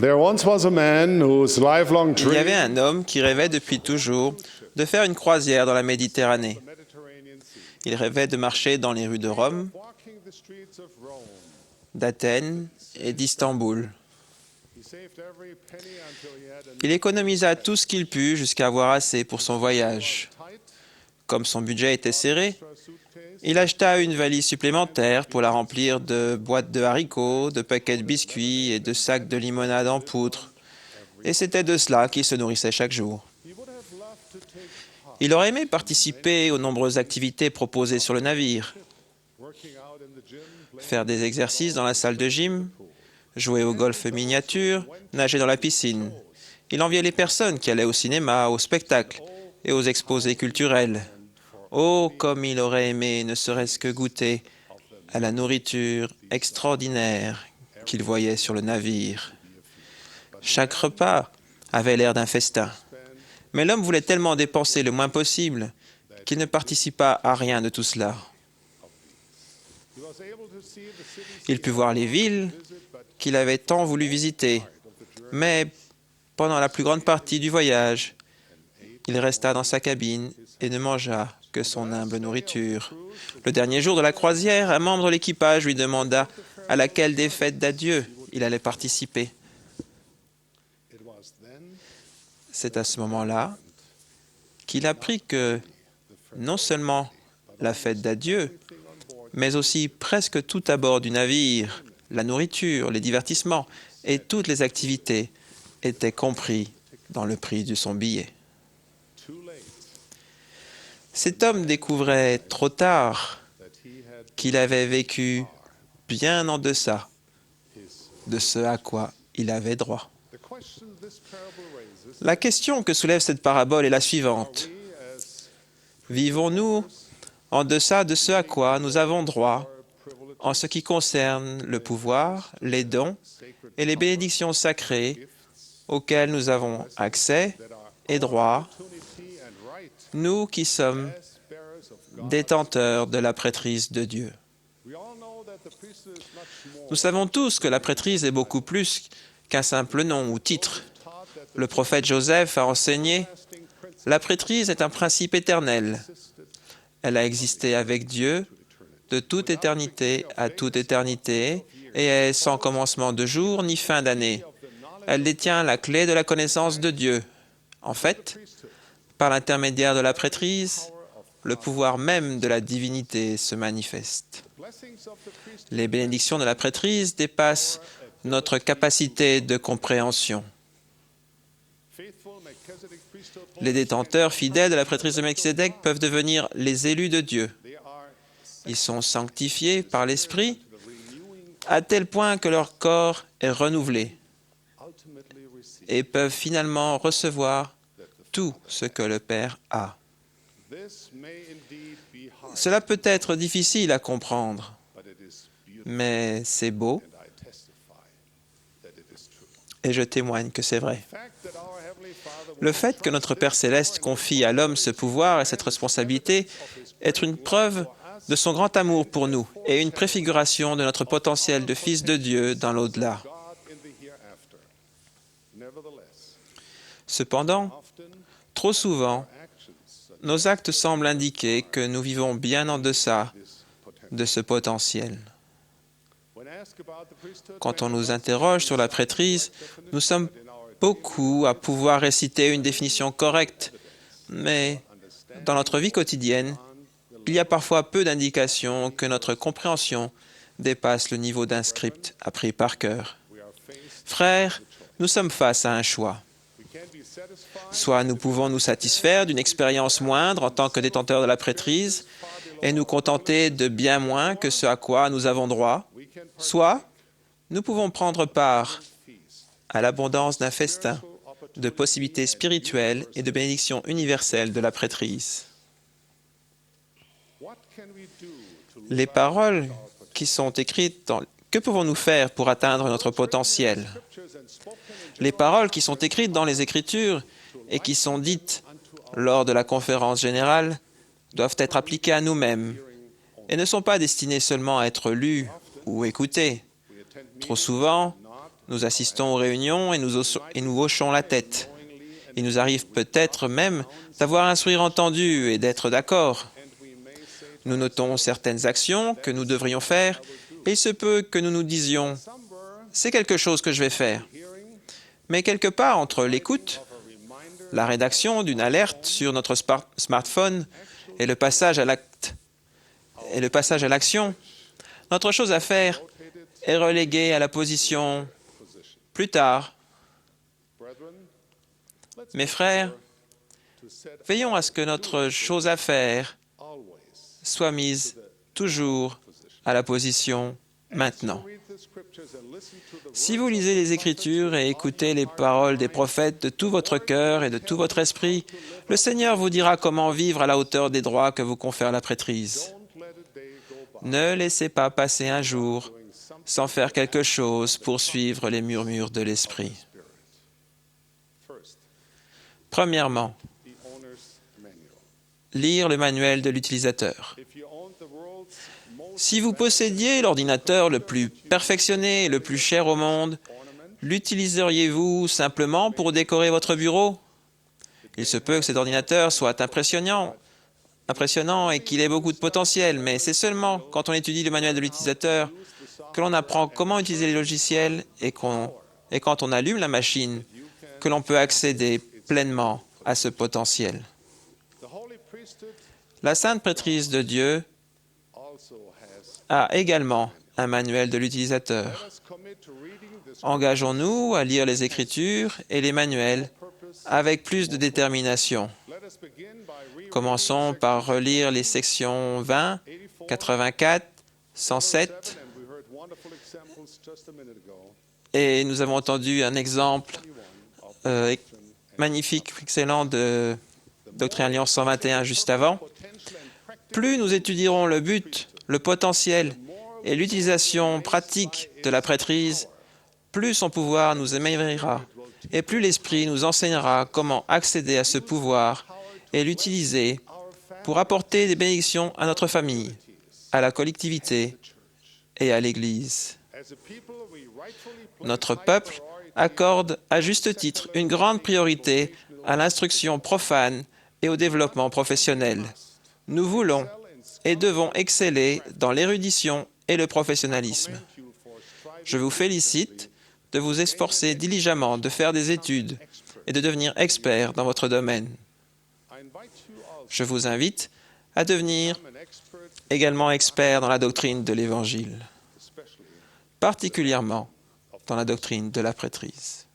There once was a man whose lifelong Il y avait dream un homme qui rêvait depuis toujours de faire une croisière dans la Méditerranée. Il rêvait de marcher dans les rues de Rome, walking the streets of Rome. d'Athènes et d'Istanbul. He saved every penny until he had Il économisa tout ce qu'il put jusqu'à avoir assez pour son voyage. tight Comme son budget était serré, extra suitcase. il acheta une valise supplémentaire pour la remplir de boîtes de haricots, de paquets de biscuits et de sacs de limonade en poudre. Et c'était de cela qu'il se nourrissait chaque jour. He would have loved to take part, Il aurait aimé participer aux nombreuses activités proposées sur le navire, working out in the gym, playing faire des exercices dans la salle de gym, jouer au golf miniature, nager dans la piscine. Il enviait les personnes qui allaient au cinéma, au spectacle et aux exposés culturels. Oh, comme il aurait aimé ne serait-ce que goûter à la nourriture extraordinaire qu'il voyait sur le navire. Chaque repas avait l'air d'un festin. Mais l'homme voulait tellement dépenser le moins possible qu'il ne participa à rien de tout cela. He was able to see the cities Il put voir les villes qu'il avait tant voulu visiter, mais pendant la plus grande partie du voyage, il resta dans sa cabine et ne mangea que son humble nourriture. Le dernier jour de la croisière, un membre de l'équipage lui demanda à laquelle des fêtes d'adieu il allait participer. It was then C'est à ce moment-là qu'il apprit que non seulement la fête d'adieu, mais aussi presque tout à bord du navire, la nourriture, les divertissements et toutes les activités étaient compris dans le prix de son billet. too late Cet homme découvrait trop tard that he had qu'il avait vécu bien en deçà his. de ce à quoi il avait droit. The question this parable raises La question que soulève cette parabole est la suivante. we as Vivons-nous en deçà de ce à quoi nous avons droit privileged en ce qui concerne le pouvoir, les dons sacred et les bénédictions sacrées auxquelles nous avons accès et droit, opportunity and right nous qui sommes as bearers of God? détenteurs de la prêtrise de Dieu. We all know that the priesthood is much more. Nous savons tous que la prêtrise est beaucoup plus qu'un simple nom ou titre. Taught that the Le prophète Joseph a enseigné lasting principle « La prêtrise est un principe éternel. existed Elle a existé avec Dieu de toute éternité à toute éternité et est sans commencement de jour ni fin d'année. Elle détient la clé de la connaissance de Dieu. En fait, par l'intermédiaire de la prêtrise, le pouvoir même de la divinité se manifeste. blessings of the priesthood Les bénédictions de la prêtrise dépassent notre capacité de compréhension. faithful Melchizedek priesthood Les détenteurs fidèles de la prêtrise de Melchizedek peuvent devenir les élus de Dieu. they are Ils sont sanctifiés par l'Esprit the renewing à tel point que leur corps est renouvelé ultimately receive. et peuvent finalement recevoir tout ce que le Père a. This may indeed be hard, Cela peut être difficile à comprendre, but it is beautiful, mais c'est beau and I testify that it is true. et je témoigne que c'est vrai. The fact that our Heavenly Father Le fait que notre Père céleste confie à l'homme ce pouvoir et cette responsabilité est une preuve de son grand amour pour nous et une préfiguration de notre potentiel de fils de Dieu dans l'au-delà. God in the hereafter. Nevertheless, Cependant, often trop souvent, actions nos actes semblent indiquer que nous vivons bien en deçà this potential. de ce potentiel. When asked about the priesthood, Quand on nous interroge sur la prêtrise, nous sommes beaucoup à pouvoir réciter une définition correcte, mais dans notre vie quotidienne, il y a parfois peu d'indications que notre compréhension dépasse le niveau d'un script appris par cœur. we are faced, Frères, nous sommes face à un choix. we can be satisfied Soit nous pouvons nous satisfaire d'une expérience moindre en tant que détenteurs de la prêtrise et nous contenter de bien moins que ce à quoi nous avons droit, we can soit nous pouvons prendre part feast, à l'abondance d'un festin de possibilités spirituelles et de bénédictions universelles de la prêtrise. what can we do to live Les paroles qui sont écrites dans... Que pouvons-nous faire pour atteindre notre potentiel? scriptures and spoken in Les paroles qui sont écrites dans les Écritures et qui sont dites lors de la conférence générale doivent être appliquées à nous-mêmes et ne sont pas destinées seulement à être lues ou écoutées. we attend Trop souvent, Nous assistons aux réunions et nous hochons la tête. Il nous arrive peut-être même d'avoir un sourire entendu et d'être d'accord. Nous notons certaines actions que nous devrions faire et il se peut que nous nous disions « c'est quelque chose que je vais faire ». Mais quelque part entre l'écoute, la rédaction d'une alerte sur notre smartphone et le passage à l'action, notre chose à faire est reléguée à la position « plus tard ». Mes frères, veillons à ce que notre chose à faire soit mise toujours à la position « maintenant ». Si vous lisez les Écritures et écoutez les paroles des prophètes de tout votre cœur et de tout votre esprit, le Seigneur vous dira comment vivre à la hauteur des droits que vous confère la prêtrise. Ne laissez pas passer un jour sans faire quelque chose pour suivre les murmures de l'Esprit. Premièrement, lire le manuel de l'utilisateur. Si vous possédiez l'ordinateur le plus perfectionné et le plus cher au monde, l'utiliseriez-vous simplement pour décorer votre bureau? Il se peut que cet ordinateur soit impressionnant et qu'il ait beaucoup de potentiel, mais c'est seulement quand on étudie le manuel de l'utilisateur que l'on apprend comment utiliser les logiciels et quand on allume la machine que l'on peut accéder pleinement à ce potentiel. La Sainte Prêtrise de Dieu a également un manuel de l'utilisateur. Engageons-nous à lire les Écritures et les manuels avec plus de détermination. Commençons par relire les sections 20, 84, 107, et nous avons entendu un exemple magnifique, excellent de Doctrine et Alliance 121 juste avant. Plus nous étudierons le but, le potentiel et l'utilisation pratique de la prêtrise, plus son pouvoir nous émerveillera et plus l'Esprit nous enseignera comment accéder à ce pouvoir et l'utiliser pour apporter des bénédictions à notre famille, à la collectivité et à l'Église. Notre peuple accorde à juste titre une grande priorité à l'instruction profane et au développement professionnel. Nous voulons et devons exceller dans l'érudition et le professionnalisme. Je vous félicite de vous efforcer diligemment de faire des études et de devenir expert dans votre domaine. Je vous invite à devenir également expert dans la doctrine de l'Évangile, particulièrement dans la doctrine de la prêtrise.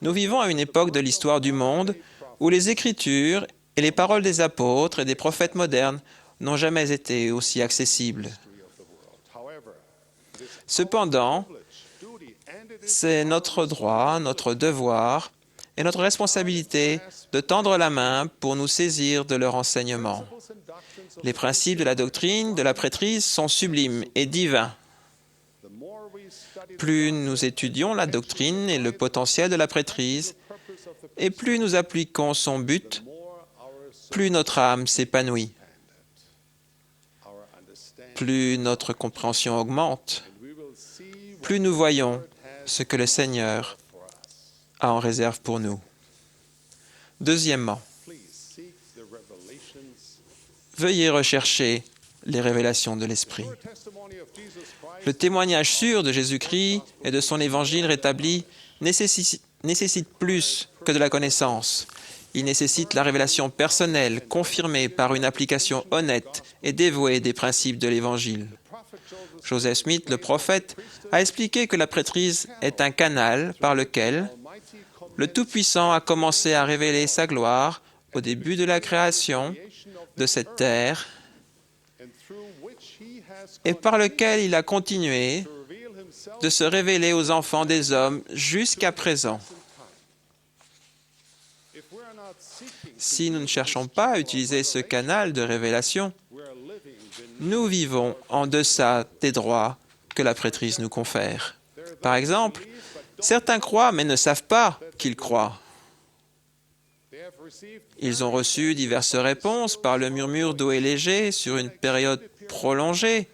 Nous vivons à une époque de l'histoire du monde où les Écritures et les paroles des apôtres et des prophètes modernes n'ont jamais été aussi accessibles. Cependant, c'est notre droit, notre devoir et notre responsabilité de tendre la main pour nous saisir de leur enseignement. Les principes de la doctrine de la prêtrise sont sublimes et divins. Plus nous étudions la doctrine et le potentiel de la prêtrise, et plus nous appliquons son but, plus notre âme s'épanouit, plus notre compréhension augmente, plus nous voyons ce que le Seigneur a en réserve pour nous. Deuxièmement, veuillez rechercher les révélations de l'Esprit. Le témoignage sûr de Jésus-Christ et de son Évangile rétabli nécessite plus que de la connaissance. Il nécessite la révélation personnelle, confirmée par une application honnête et dévouée des principes de l'Évangile. Joseph Smith, le prophète, a expliqué que la prêtrise est un canal par lequel le Tout-Puissant a commencé à révéler sa gloire au début de la création de cette terre et par lequel il a continué de se révéler aux enfants des hommes jusqu'à présent. Si nous ne cherchons pas à utiliser ce canal de révélation, nous vivons en deçà des droits que la prêtrise nous confère. Par exemple, certains croient mais ne savent pas qu'ils croient. Ils ont reçu diverses réponses par le murmure doux et léger sur une période prolongée,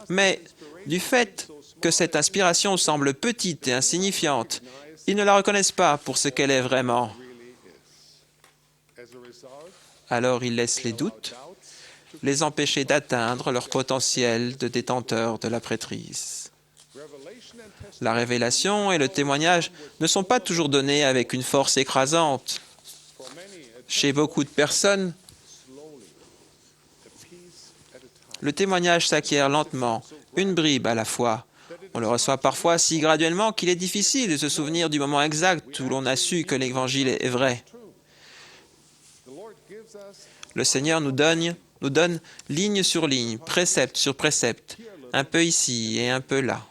mais du fait que cette inspiration semble petite et insignifiante, ils ne la reconnaissent pas pour ce qu'elle est vraiment. Alors ils laissent les doutes les empêcher d'atteindre leur potentiel de détenteur de la prêtrise. La révélation et le témoignage ne sont pas toujours donnés avec une force écrasante. Chez beaucoup de personnes, le témoignage s'acquiert lentement, une bribe à la fois. On le reçoit parfois si graduellement qu'il est difficile de se souvenir du moment exact où l'on a su que l'Évangile est vrai. Le Seigneur nous donne ligne sur ligne, précepte sur précepte, un peu ici et un peu là.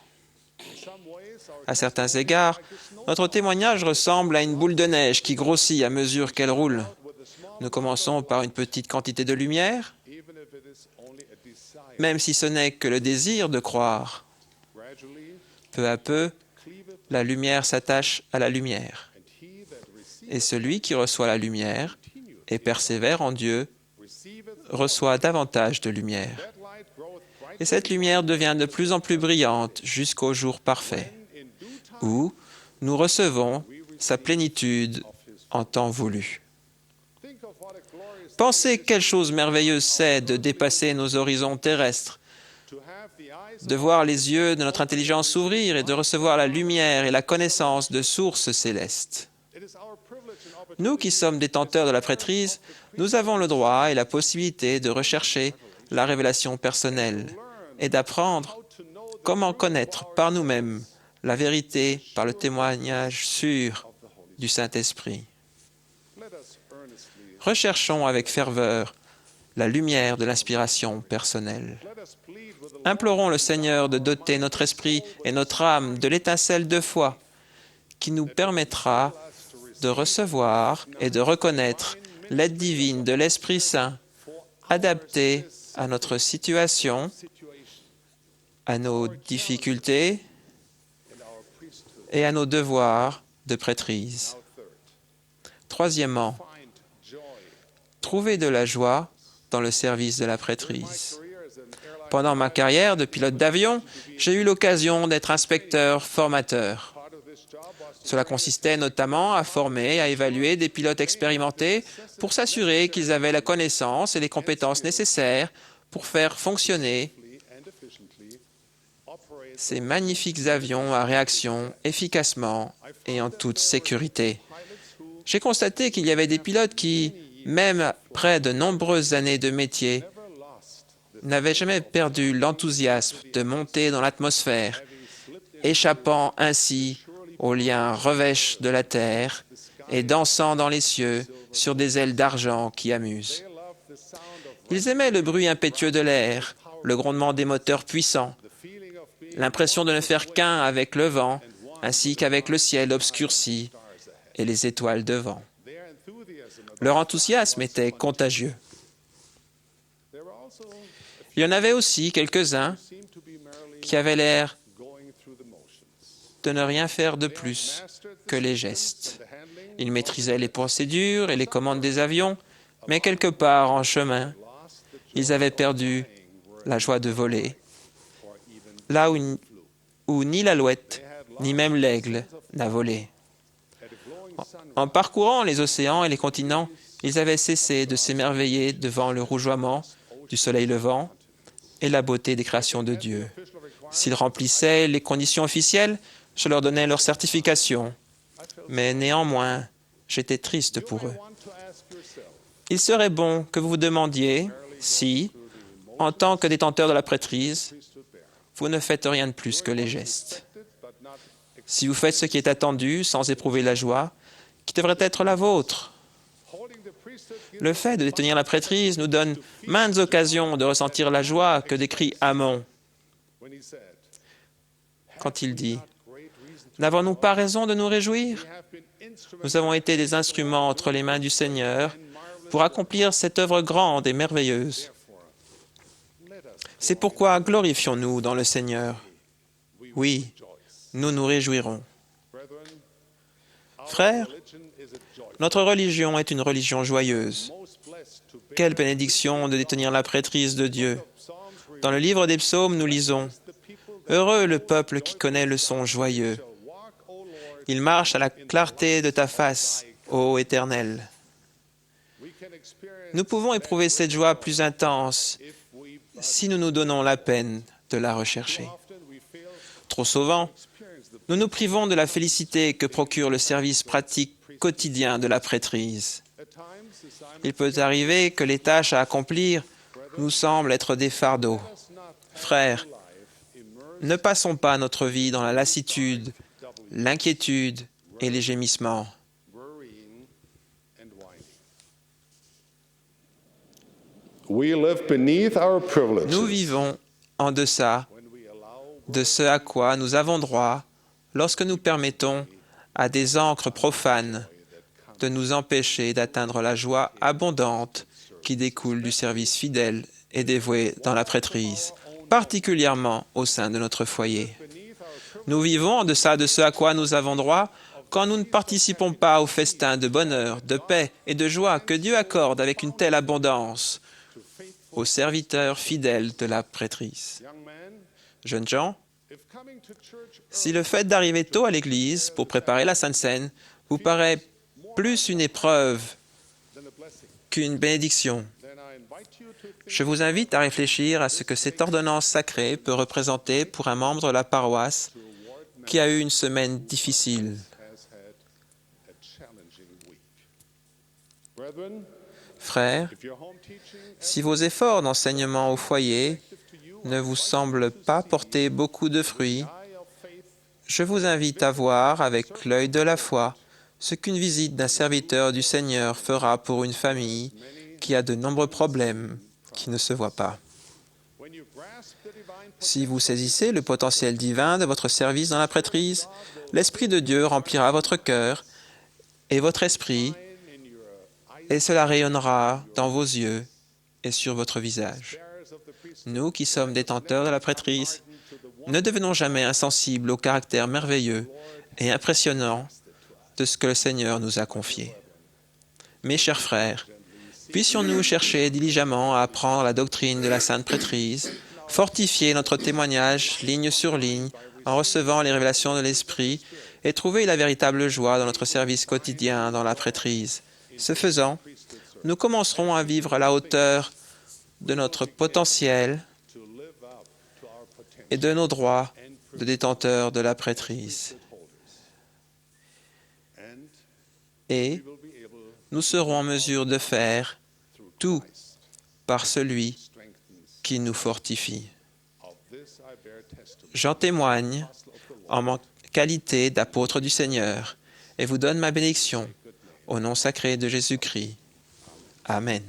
À certains égards, notre témoignage ressemble à une boule de neige qui grossit à mesure qu'elle roule. Nous commençons par une petite quantité de lumière, même si ce n'est que le désir de croire. Peu à peu, la lumière s'attache à la lumière. Et celui qui reçoit la lumière et persévère en Dieu reçoit davantage de lumière. Et cette lumière devient de plus en plus brillante jusqu'au jour parfait, où nous recevons sa plénitude en temps voulu. Pensez quelle chose merveilleuse c'est de dépasser nos horizons terrestres, de voir les yeux de notre intelligence s'ouvrir et de recevoir la lumière et la connaissance de sources célestes. Nous qui sommes détenteurs de la prêtrise, nous avons le droit et la possibilité de rechercher la révélation personnelle et d'apprendre comment connaître par nous-mêmes la vérité par le témoignage sûr du Saint-Esprit. Recherchons avec ferveur la lumière de l'inspiration personnelle. Implorons le Seigneur de doter notre esprit et notre âme de l'étincelle de foi qui nous permettra de recevoir et de reconnaître l'aide divine de l'Esprit Saint, adaptée à notre situation, à nos difficultés et à nos devoirs de prêtrise. Troisièmement, trouver de la joie dans le service de la prêtrise. Pendant ma carrière de pilote d'avion, j'ai eu l'occasion d'être inspecteur formateur. Cela consistait notamment à former et à évaluer des pilotes expérimentés pour s'assurer qu'ils avaient la connaissance et les compétences nécessaires pour faire fonctionner ces magnifiques avions à réaction efficacement et en toute sécurité. J'ai constaté qu'il y avait des pilotes qui, même après de nombreuses années de métier, n'avaient jamais perdu l'enthousiasme de monter dans l'atmosphère, échappant ainsi aux liens revêches de la terre et dansant dans les cieux sur des ailes d'argent qui amusent. Ils aimaient le bruit impétueux de l'air, le grondement des moteurs puissants, l'impression de ne faire qu'un avec le vent, ainsi qu'avec le ciel obscurci et les étoiles devant. Leur enthousiasme était contagieux. Il y en avait aussi quelques-uns qui avaient l'air de ne rien faire de plus que les gestes. Ils maîtrisaient les procédures et les commandes des avions, mais quelque part en chemin, ils avaient perdu la joie de voler, là où ni l'alouette, ni même l'aigle n'a volé. En parcourant les océans et les continents, ils avaient cessé de s'émerveiller devant le rougeoiement du soleil levant et la beauté des créations de Dieu. S'ils remplissaient les conditions officielles, je leur donnais leur certification. Mais néanmoins, j'étais triste pour eux. Il serait bon que vous vous demandiez si, en tant que détenteur de la prêtrise, vous ne faites rien de plus que les gestes. Si vous faites ce qui est attendu sans éprouver la joie, qui devrait être la vôtre. Le fait de détenir la prêtrise nous donne maintes occasions de ressentir la joie que décrit Amon quand il dit « N'avons-nous pas raison de nous réjouir? Nous avons été des instruments entre les mains du Seigneur pour accomplir cette œuvre grande et merveilleuse. C'est pourquoi glorifions-nous dans le Seigneur. Oui, nous nous réjouirons. Frères, notre religion est une religion joyeuse. Quelle bénédiction de détenir la prêtrise de Dieu. Dans le livre des psaumes, nous lisons « Heureux le peuple qui connaît le son joyeux. Il marche à la clarté de ta face, ô Éternel. Nous pouvons éprouver cette joie plus intense si nous nous donnons la peine de la rechercher. Trop souvent, nous nous privons de la félicité que procure le service pratique quotidien de la prêtrise. Il peut arriver que les tâches à accomplir nous semblent être des fardeaux. Frères, ne passons pas notre vie dans la lassitude, l'inquiétude et les gémissements. Nous vivons en deçà de ce à quoi nous avons droit lorsque nous permettons à des encres profanes de nous empêcher d'atteindre la joie abondante qui découle du service fidèle et dévoué dans la prêtrise, particulièrement au sein de notre foyer. Nous vivons en deçà de ce à quoi nous avons droit quand nous ne participons pas au festin de bonheur, de paix et de joie que Dieu accorde avec une telle abondance aux serviteurs fidèles de la prêtrise. Jeunes gens, si le fait d'arriver tôt à l'église pour préparer la Sainte Seine vous paraît plus une épreuve qu'une bénédiction, je vous invite à réfléchir à ce que cette ordonnance sacrée peut représenter pour un membre de la paroisse qui a eu une semaine difficile. Frères, si vos efforts d'enseignement au foyer ne vous semblent pas porter beaucoup de fruits, je vous invite à voir avec l'œil de la foi ce qu'une visite d'un serviteur du Seigneur fera pour une famille qui a de nombreux problèmes qui ne se voient pas. Si vous saisissez le potentiel divin de votre service dans la prêtrise, l'Esprit de Dieu remplira votre cœur et votre esprit, et cela rayonnera dans vos yeux et sur votre visage. Nous qui sommes détenteurs de la prêtrise, ne devenons jamais insensibles au caractère merveilleux et impressionnant de ce que le Seigneur nous a confié. Mes chers frères, puissions-nous chercher diligemment à apprendre la doctrine de la Sainte Prêtrise, fortifier notre témoignage ligne sur ligne en recevant les révélations de l'Esprit et trouver la véritable joie dans notre service quotidien dans la prêtrise. Ce faisant, nous commencerons à vivre à la hauteur de notre potentiel et de nos droits de détenteurs de la prêtrise. Et nous serons en mesure de faire tout par celui qui nous fortifie. J'en témoigne en ma qualité d'apôtre du Seigneur et vous donne ma bénédiction au nom sacré de Jésus-Christ. Amen.